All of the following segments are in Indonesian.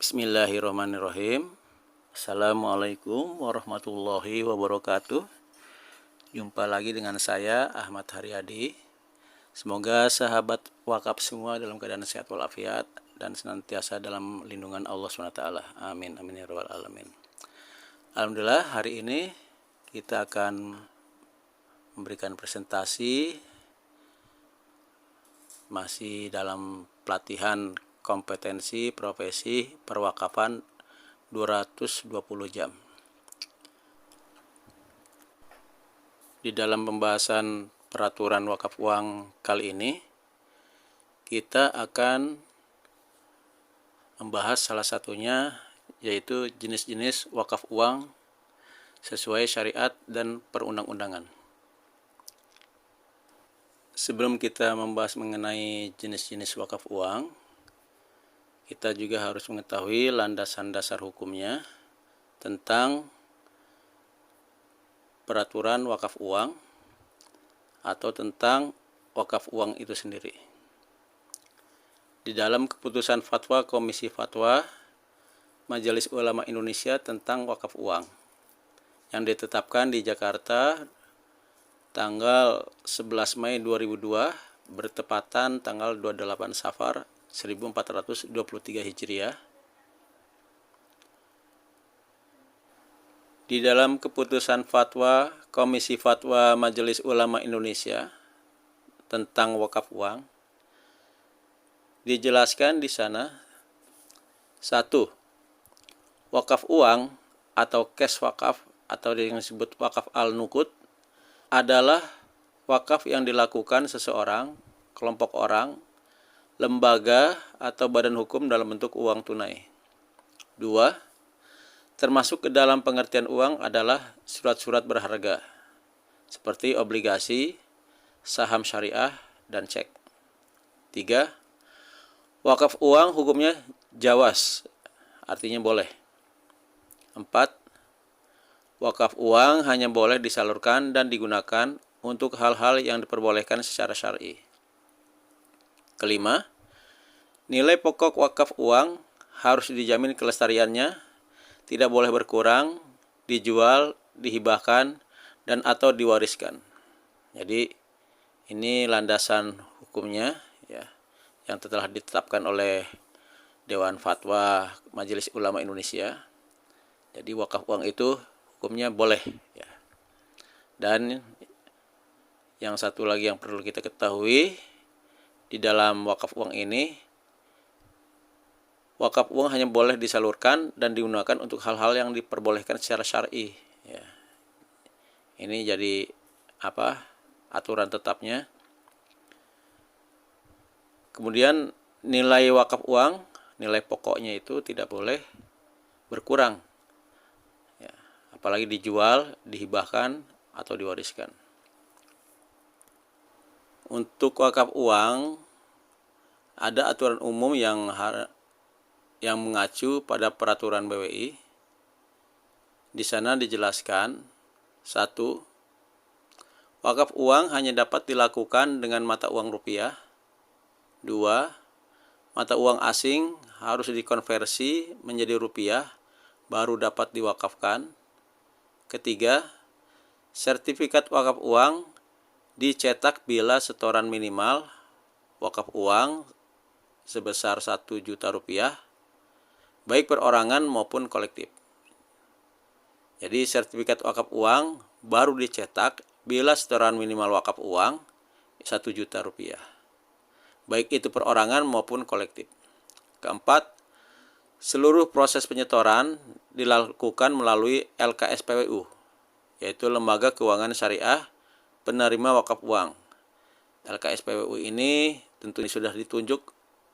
Bismillahirrahmanirrahim. Assalamualaikum warahmatullahi wabarakatuh. Jumpa lagi dengan saya Ahmad Haryadi. Semoga sahabat wakaf semua dalam keadaan sehat walafiat dan senantiasa dalam lindungan Allah SWT. Amin amin ya rabbal alamin. Alhamdulillah, hari ini kita akan memberikan presentasi masih dalam pelatihan kompetensi profesi perwakafan 220 jam. Di dalam pembahasan peraturan wakaf uang kali ini, kita akan membahas salah satunya yaitu jenis-jenis wakaf uang sesuai syariat dan perundang-undangan. Sebelum kita membahas mengenai jenis-jenis wakaf uang, kita juga harus mengetahui landasan dasar hukumnya tentang peraturan wakaf uang atau tentang wakaf uang itu sendiri. Di dalam keputusan fatwa Komisi Fatwa Majelis Ulama Indonesia tentang wakaf uang yang ditetapkan di Jakarta tanggal 11 Mei 2002 bertepatan tanggal 28 Safar 1423 Hijriah. Di dalam keputusan fatwa Komisi Fatwa Majelis Ulama Indonesia tentang wakaf uang dijelaskan di sana: 1. Wakaf uang atau cash wakaf atau yang disebut wakaf al-nuqud adalah wakaf yang dilakukan seseorang, kelompok orang, lembaga atau badan hukum dalam bentuk uang tunai. 2. Termasuk ke dalam pengertian uang adalah surat-surat berharga seperti obligasi, saham syariah, dan cek. 3. Wakaf uang hukumnya jawaz, artinya boleh. 4. Wakaf uang hanya boleh disalurkan dan digunakan untuk hal-hal yang diperbolehkan secara syar'i. 5. Nilai pokok wakaf uang harus dijamin kelestariannya, tidak boleh berkurang, dijual, dihibahkan, dan atau diwariskan. Jadi ini landasan hukumnya ya, yang telah ditetapkan oleh Dewan Fatwa Majelis Ulama Indonesia. Jadi wakaf uang itu hukumnya boleh ya. Dan yang satu lagi yang perlu kita ketahui, di dalam wakaf uang ini, wakaf uang hanya boleh disalurkan dan digunakan untuk hal-hal yang diperbolehkan secara syar'i ya. Ini jadi aturan tetapnya. Kemudian nilai wakaf uang, nilai pokoknya itu tidak boleh berkurang ya, apalagi dijual, dihibahkan, atau diwariskan. Untuk wakaf uang ada aturan umum yang mengacu pada peraturan BWI. Di sana dijelaskan: 1. Wakaf uang hanya dapat dilakukan dengan mata uang rupiah. 2. Mata uang asing harus dikonversi menjadi rupiah baru dapat diwakafkan. 3. Sertifikat wakaf uang dicetak bila setoran minimal wakaf uang sebesar 1 juta rupiah, baik perorangan maupun kolektif. Jadi sertifikat wakaf uang baru dicetak bila setoran minimal wakaf uang 1 juta rupiah, baik itu perorangan maupun kolektif. 4. Seluruh proses penyetoran dilakukan melalui LKSPWU, yaitu Lembaga Keuangan Syariah Penerima Wakaf Uang. LKSPWU ini tentunya sudah ditunjuk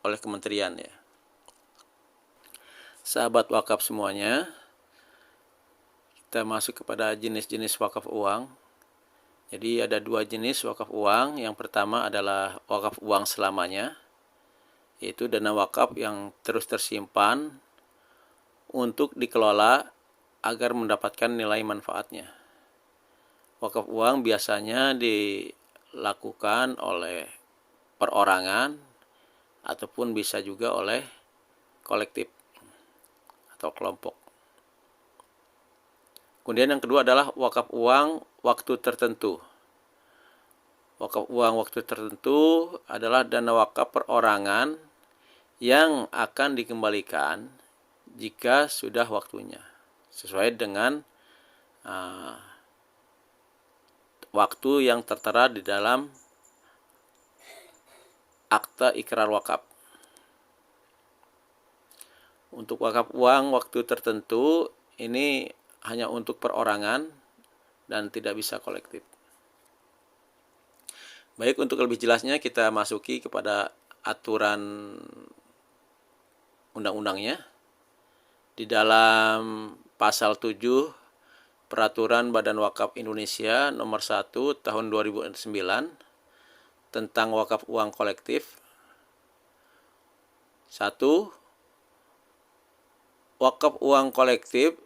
oleh kementerian ya. Sahabat wakaf semuanya, kita masuk kepada jenis-jenis wakaf uang. Jadi ada 2 jenis wakaf uang. Yang pertama adalah wakaf uang selamanya, yaitu dana wakaf yang terus tersimpan untuk dikelola agar mendapatkan nilai manfaatnya. Wakaf uang biasanya dilakukan oleh perorangan ataupun bisa juga oleh kolektif. atau kelompok. Kemudian yang kedua adalah wakaf uang waktu tertentu. Wakaf uang waktu tertentu adalah dana wakaf perorangan yang akan dikembalikan jika sudah waktunya, sesuai dengan waktu yang tertera di dalam akta ikrar wakaf. Untuk wakaf uang waktu tertentu ini hanya untuk perorangan dan tidak bisa kolektif. Baik, untuk lebih jelasnya kita masuki kepada aturan undang-undangnya. Di dalam pasal 7 Peraturan Badan Wakaf Indonesia nomor 1 tahun 2009 tentang wakaf uang kolektif. 1. Wakaf uang kolektif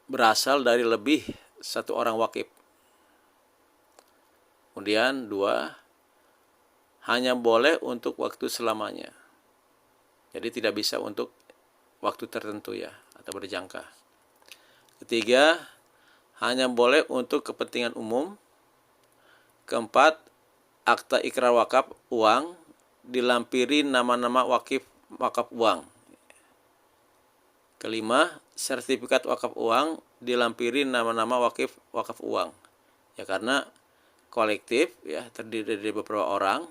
berasal dari lebih satu orang wakif. Kemudian 2, hanya boleh untuk waktu selamanya. Jadi tidak bisa untuk waktu tertentu ya, atau berjangka. 3, hanya boleh untuk kepentingan umum. 4, akta ikrar wakaf uang dilampiri nama-nama wakaf uang. 5, sertifikat wakaf uang dilampiri nama-nama wakaf uang. Ya, karena kolektif ya terdiri dari beberapa orang,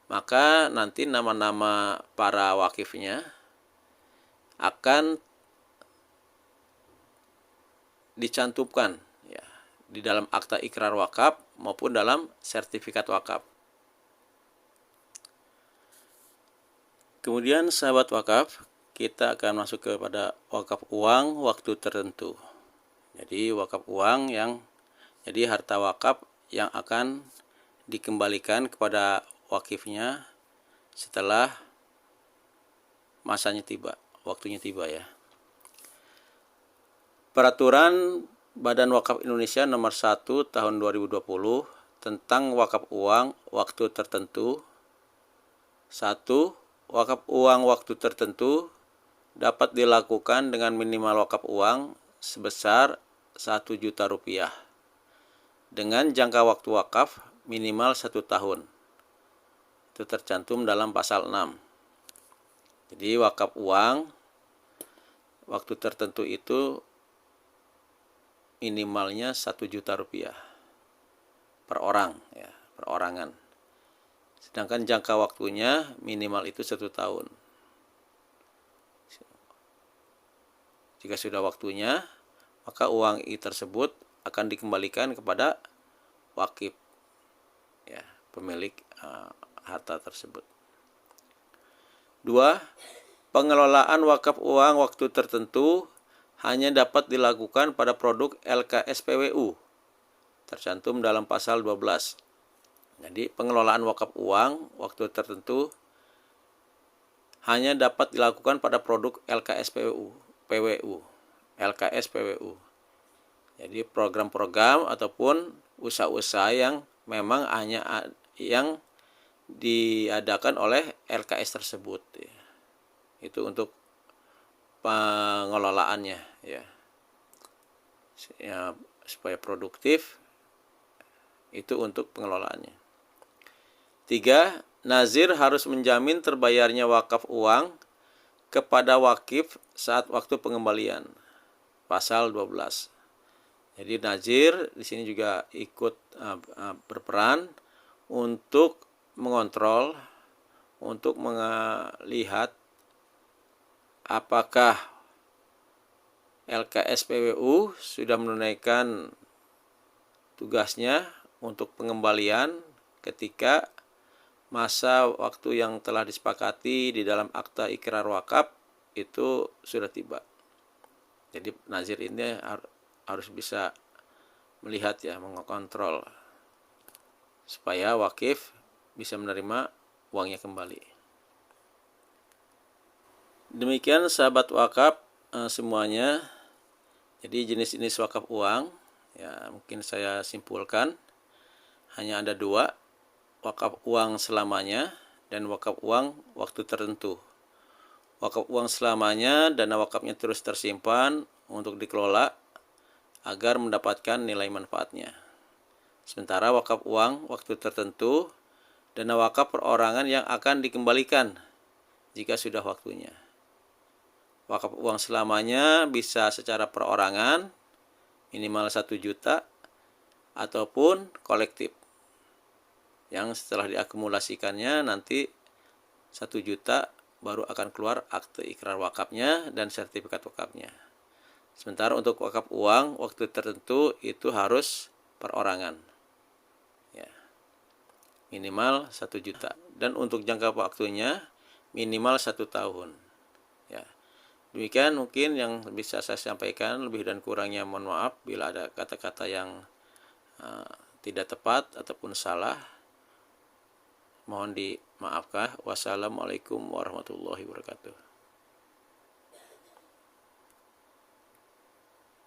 maka nanti nama-nama para wakifnya akan dicantumkan ya di dalam akta ikrar wakaf maupun dalam sertifikat wakaf. Kemudian sahabat wakaf, kita akan masuk kepada wakaf uang waktu tertentu. Jadi wakaf uang jadi harta wakaf yang akan dikembalikan kepada wakifnya setelah masanya tiba, waktunya tiba ya. Peraturan Badan Wakaf Indonesia nomor 1 tahun 2020 tentang wakaf uang waktu tertentu. 1. Wakaf uang waktu tertentu dapat dilakukan dengan minimal wakaf uang sebesar 1 juta rupiah dengan jangka waktu wakaf minimal 1 tahun. Itu tercantum dalam pasal 6. Jadi wakaf uang waktu tertentu itu minimalnya 1 juta rupiah per orang ya, perorangan. Sedangkan jangka waktunya minimal itu 1 tahun. Jika sudah waktunya, maka uang tersebut akan dikembalikan kepada wakif ya, pemilik harta tersebut. 2. Pengelolaan wakaf uang waktu tertentu hanya dapat dilakukan pada produk LKSPWU tercantum dalam pasal 12. Jadi pengelolaan wakaf uang waktu tertentu hanya dapat dilakukan pada produk LKSPWU. Jadi program-program ataupun usaha-usaha yang memang hanya yang diadakan oleh LKS tersebut ya. Itu untuk pengelolaannya ya, supaya produktif, itu untuk pengelolaannya. 3. Nazir harus menjamin terbayarnya wakaf uang kepada wakif saat waktu pengembalian. Pasal 12. Jadi nazir di sini juga ikut berperan untuk mengontrol, untuk melihat apakah LKSPWU sudah menunaikan tugasnya untuk pengembalian ketika masa waktu yang telah disepakati di dalam akta ikrar wakaf itu sudah tiba. Jadi nazir ini harus bisa melihat ya, mengontrol supaya wakif bisa menerima uangnya kembali. Demikian sahabat wakaf semuanya. Jadi jenis-jenis wakaf uang ya mungkin saya simpulkan hanya ada 2, wakaf uang selamanya dan wakaf uang waktu tertentu. Wakaf uang selamanya, dana wakafnya terus tersimpan untuk dikelola agar mendapatkan nilai manfaatnya. Sementara wakaf uang waktu tertentu, dana wakaf perorangan yang akan dikembalikan jika sudah waktunya. Wakaf uang selamanya bisa secara perorangan minimal 1 juta ataupun kolektif, yang setelah diakumulasikannya nanti 1 juta baru akan keluar akte ikrar wakafnya dan sertifikat wakafnya. Sementara untuk wakaf uang waktu tertentu itu harus perorangan, ya, minimal 1 juta, dan untuk jangka waktunya minimal 1 tahun. Ya, demikian mungkin yang bisa saya sampaikan. Lebih dan kurangnya mohon maaf bila ada kata-kata yang tidak tepat ataupun salah, mohon dimaafkan. Wassalamualaikum warahmatullahi wabarakatuh.